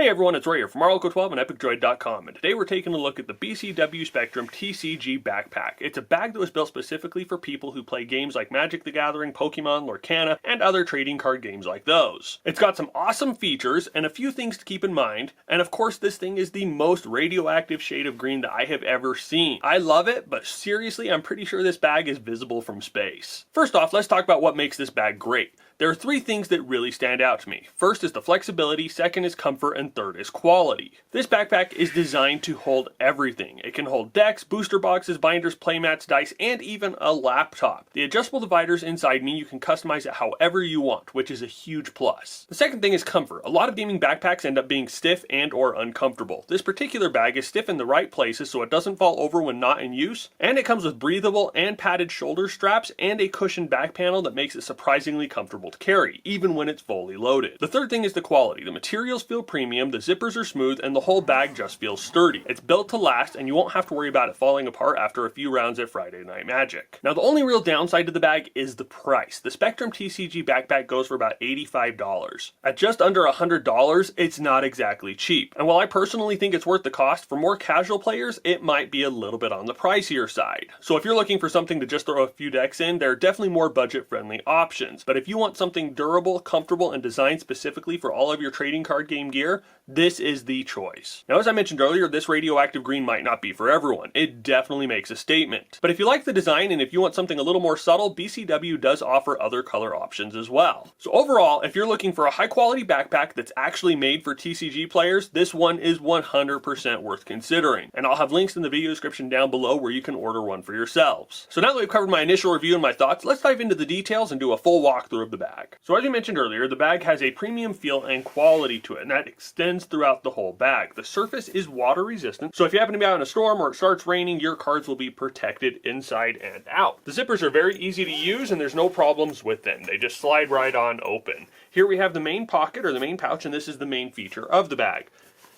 Hey everyone, it's Ray here from RLoco12 and EpicDroid.com, and today we're taking a look at the BCW Spectrum TCG Backpack. It's a bag that was built specifically for people who play games like Magic the Gathering, Pokemon, Lorcana, and other trading card games like those. It's got some awesome features and a few things to keep in mind, and of course this thing is the most radioactive shade of green that I have ever seen. I love it, but seriously, I'm pretty sure this bag is visible from space. First off, let's talk about what makes this bag great. There are three things that really stand out to me. First is the flexibility, second is comfort, and third is quality. This backpack is designed to hold everything. It can hold decks, booster boxes, binders, playmats, dice, and even a laptop. The adjustable dividers inside mean you can customize it however you want, which is a huge plus. The second thing is comfort. A lot of gaming backpacks end up being stiff and or uncomfortable. This particular bag is stiff in the right places so it doesn't fall over when not in use, and it comes with breathable and padded shoulder straps and a cushioned back panel that makes it surprisingly comfortable to carry, even when it's fully loaded. The third thing is the quality. The materials feel premium, the zippers are smooth, and the whole bag just feels sturdy. It's built to last, and you won't have to worry about it falling apart after a few rounds at Friday Night Magic. Now, the only real downside to the bag is the price. The Spectrum TCG backpack goes for about $85. At just under $100, it's not exactly cheap. And while I personally think it's worth the cost, for more casual players, it might be a little bit on the pricier side. So if you're looking for something to just throw a few decks in, there are definitely more budget-friendly options. But if you want something durable, comfortable, and designed specifically for all of your trading card game gear, this is the choice. Now, as I mentioned earlier, this radioactive green might not be for everyone. It definitely makes a statement. But if you like the design and if you want something a little more subtle, BCW does offer other color options as well. So overall, if you're looking for a high quality backpack that's actually made for TCG players, this one is 100% worth considering. And I'll have links in the video description down below where you can order one for yourselves. So now that we've covered my initial review and my thoughts, let's dive into the details and do a full walkthrough of the bag. So as you mentioned earlier, the bag has a premium feel and quality to it, and that extends throughout the whole bag. The surface is water resistant, so if you happen to be out in a storm or it starts raining, your cards will be protected inside and out. The zippers are very easy to use and there's no problems with them. They just slide right on open. Here we have the main pocket or the main pouch, and this is the main feature of the bag.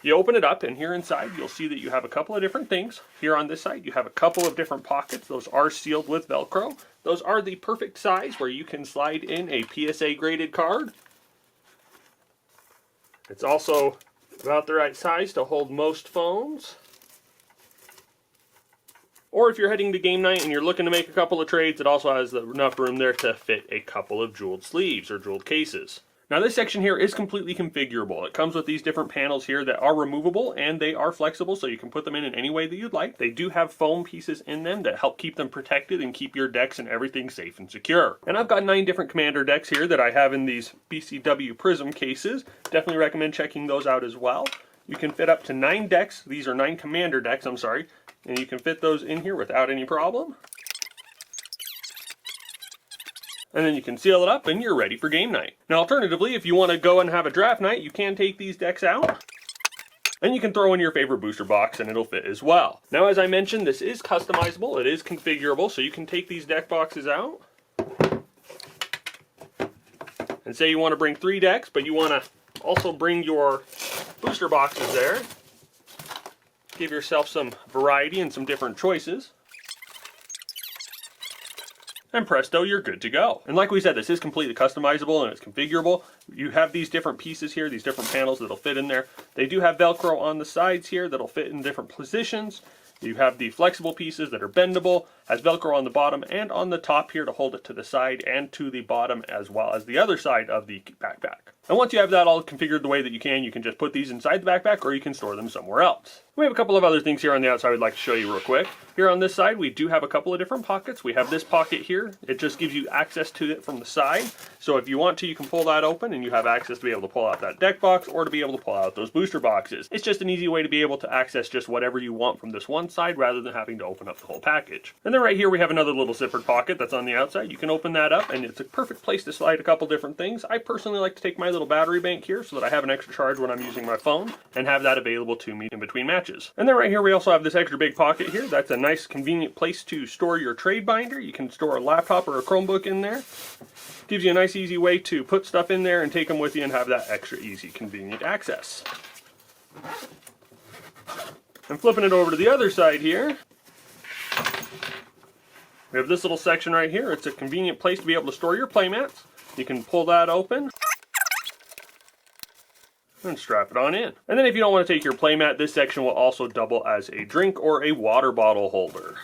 You open it up, and here inside you'll see that you have a couple of different things. Here on this side you have a couple of different pockets. Those are sealed with Velcro. Those are the perfect size where you can slide in a PSA graded card. It's also about the right size to hold most phones. Or if you're heading to game night and you're looking to make a couple of trades, it also has enough room there to fit a couple of jeweled sleeves or jeweled cases. Now this section here is completely configurable. It comes with these different panels here that are removable and they are flexible, so you can put them in any way that you'd like. They do have foam pieces in them that help keep them protected and keep your decks and everything safe and secure. And I've got 9 different Commander decks here that I have in these BCW Prism cases. Definitely recommend checking those out as well. You can fit up to 9 decks. These are 9 Commander decks, I'm sorry. And you can fit those in here without any problem. And then you can seal it up and you're ready for game night. Now alternatively, if you want to go and have a draft night, you can take these decks out. And you can throw in your favorite booster box and it'll fit as well. Now as I mentioned, this is customizable, it is configurable, so you can take these deck boxes out. And say you want to bring 3 decks, but you want to also bring your booster boxes there. Give yourself some variety and some different choices. And presto, you're good to go. And like we said, this is completely customizable and it's configurable. You have these different pieces here, these different panels that'll fit in there. They do have Velcro on the sides here that'll fit in different positions. You have the flexible pieces that are bendable, has Velcro on the bottom and on the top here to hold it to the side and to the bottom as well as the other side of the backpack. And once you have that all configured the way that you can just put these inside the backpack or you can store them somewhere else. We have a couple of other things here on the outside I'd like to show you real quick. Here on this side we do have a couple of different pockets. We have this pocket here. It just gives you access to it from the side. So if you want to, you can pull that open and you have access to be able to pull out that deck box or to be able to pull out those booster boxes. It's just an easy way to be able to access just whatever you want from this one side rather than having to open up the whole package. And then right here we have another little zippered pocket that's on the outside. You can open that up and it's a perfect place to slide a couple different things. I personally like to take my little battery bank here so that I have an extra charge when I'm using my phone and have that available to me in between matches. And then right here we also have this extra big pocket here. That's a nice convenient place to store your trade binder. You can store a laptop or a Chromebook in there. Gives you a nice easy way to put stuff in there and take them with you and have that extra easy convenient access. And flipping it over to the other side here, we have this little section right here. It's a convenient place to be able to store your playmats. You can pull that open. and strap it on in. And then if you don't want to take your playmat, this section will also double as a drink or a water bottle holder.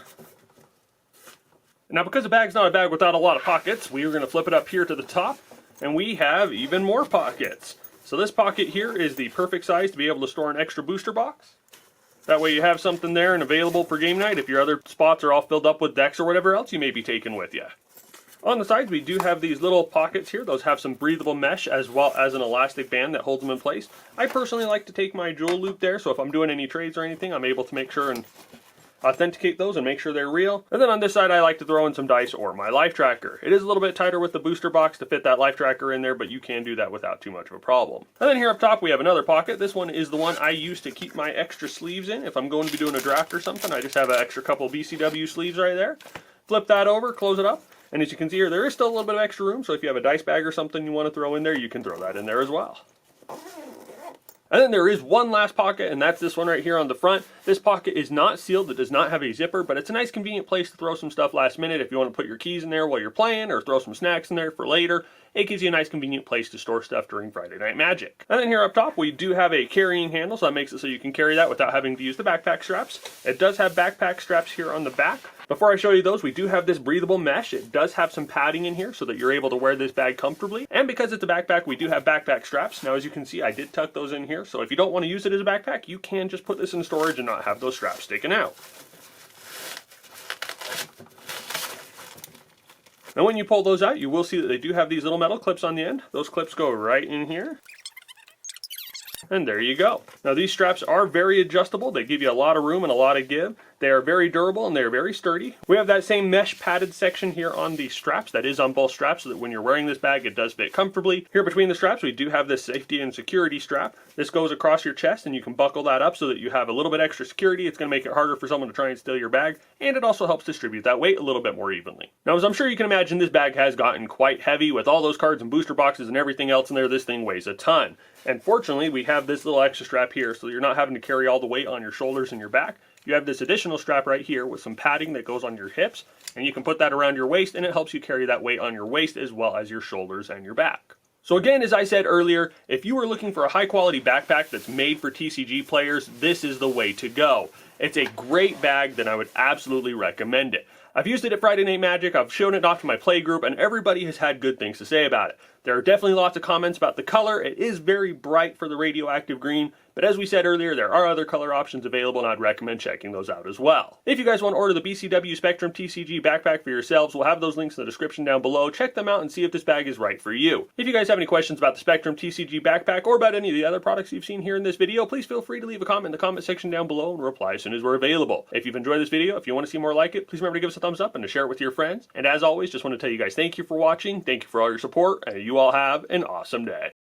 Now because the bag's not a bag without a lot of pockets, we are going to flip it up here to the top, and we have even more pockets. So this pocket here is the perfect size to be able to store an extra booster box. That way you have something there and available for game night if your other spots are all filled up with decks or whatever else you may be taking with you. On the sides, we do have these little pockets here. Those have some breathable mesh as well as an elastic band that holds them in place. I personally like to take my jewel loop there, so if I'm doing any trades or anything, I'm able to make sure and authenticate those and make sure they're real. And then on this side, I like to throw in some dice or my life tracker. It is a little bit tighter with the booster box to fit that life tracker in there, but you can do that without too much of a problem. And then here up top, we have another pocket. This one is the one I use to keep my extra sleeves in. If I'm going to be doing a draft or something, I just have an extra couple BCW sleeves right there. Flip that over, close it up. And as you can see here, there is still a little bit of extra room, so if you have a dice bag or something you want to throw in there, you can throw that in there as well. And then there is one last pocket, and that's this one right here on the front. This pocket is not sealed, it does not have a zipper, but it's a nice convenient place to throw some stuff last minute if you want to put your keys in there while you're playing, or throw some snacks in there for later. It gives you a nice convenient place to store stuff during Friday Night Magic. And then here up top, we do have a carrying handle, so that makes it so you can carry that without having to use the backpack straps. It does have backpack straps here on the back. Before I show you those, we do have this breathable mesh. It does have some padding in here so that you're able to wear this bag comfortably. And because it's a backpack, we do have backpack straps. Now, as you can see, I did tuck those in here. So if you don't want to use it as a backpack, you can just put this in storage and not have those straps sticking out. Now when you pull those out, you will see that they do have these little metal clips on the end. Those clips go right in here. And there you go. Now these straps are very adjustable. They give you a lot of room and a lot of give. They are very durable and they're very sturdy. We have that same mesh padded section here on the straps. That is on both straps so that when you're wearing this bag, it does fit comfortably. Here between the straps, we do have this safety and security strap. This goes across your chest and you can buckle that up so that you have a little bit extra security. It's going to make it harder for someone to try and steal your bag. And it also helps distribute that weight a little bit more evenly. Now, as I'm sure you can imagine, this bag has gotten quite heavy with all those cards and booster boxes and everything else in there. This thing weighs a ton. And fortunately, we have this little extra strap here so you're not having to carry all the weight on your shoulders and your back. You have this additional strap right here with some padding that goes on your hips, and you can put that around your waist, and it helps you carry that weight on your waist as well as your shoulders and your back. So again, as I said earlier, if you are looking for a high quality backpack that's made for TCG players, this is the way to go. It's a great bag that I would absolutely recommend it. I've used it at Friday Night Magic, I've shown it off to my play group, and everybody has had good things to say about it. There are definitely lots of comments about the color. It is very bright for the radioactive green, but as we said earlier, there are other color options available, and I'd recommend checking those out as well. If you guys want to order the BCW Spectrum TCG backpack for yourselves, we'll have those links in the description down below. Check them out and see if this bag is right for you. If you guys have any questions about the Spectrum TCG backpack or about any of the other products you've seen here in this video, please feel free to leave a comment in the comment section down below and we'll reply as soon as we're available. If you've enjoyed this video, if you want to see more like it, please remember to give us a thumbs up and to share it with your friends. And as always, just want to tell you guys thank you for watching, thank you for all your support, and you all have an awesome day.